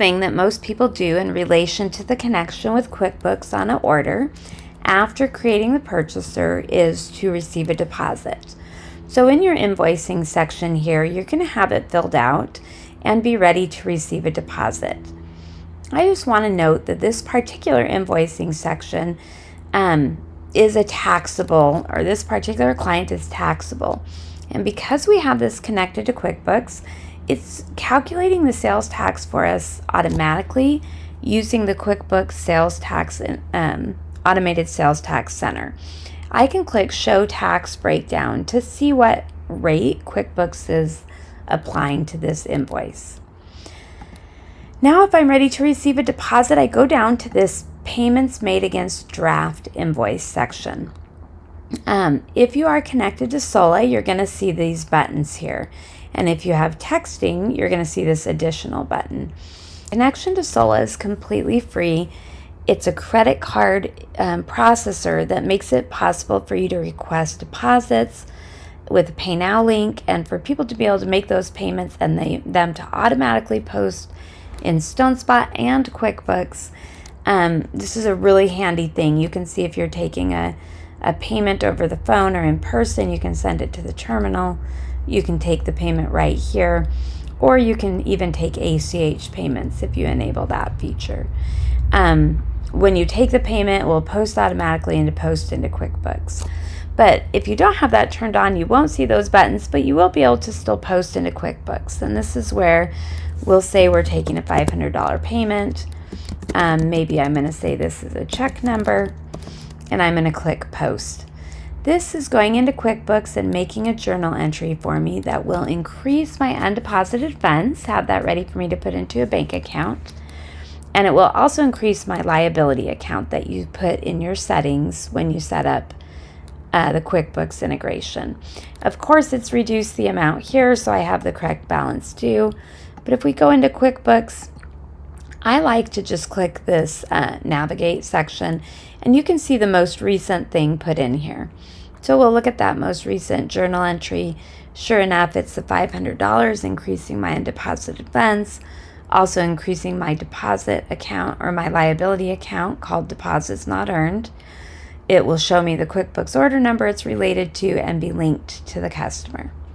thing that most people do in relation to the connection with QuickBooks on an order after creating the purchaser is to receive a deposit. So in your invoicing section here, you're going to have it filled out and be ready to receive a deposit. I just want to note that this particular invoicing section is a taxable, or this particular client is taxable. And because we have this connected to QuickBooks, it's calculating the sales tax for us automatically using the QuickBooks sales tax automated sales tax center. I can click show tax breakdown to see what rate QuickBooks is applying to this invoice. Now, if I'm ready to receive a deposit, I go down to this payments made against draft invoice section. If you are connected to Sola, you're going to see these buttons here. And if you have texting, you're going to see this additional button. Connection to Sola is completely free. It's a credit card processor that makes it possible for you to request deposits with a Pay Now link and for people to be able to make those payments and them to automatically post in StoneSpot and QuickBooks. This is a really handy thing. You can see if you're taking a payment over the phone or in person, you can send it to the terminal. You can take the payment right here, or you can even take ACH payments if you enable that feature. When you take the payment, it will post automatically into QuickBooks. But if you don't have that turned on, you won't see those buttons, but you will be able to still post into QuickBooks. And this is where we'll say we're taking a $500 payment. Maybe I'm going to say this is a check number, and I'm going to click post. This is going into QuickBooks and making a journal entry for me that will increase my undeposited funds, have that ready for me to put into a bank account. And it will also increase my liability account that you put in your settings when you set up the QuickBooks integration. Of course, it's reduced the amount here, so I have the correct balance due. But if we go into QuickBooks, I like to just click this navigate section, and you can see the most recent thing put in here. So we'll look at that most recent journal entry. Sure enough, it's the $500, increasing my undeposited funds, also increasing my deposit account or my liability account called deposits not earned. It will show me the QuickBooks order number it's related to and be linked to the customer.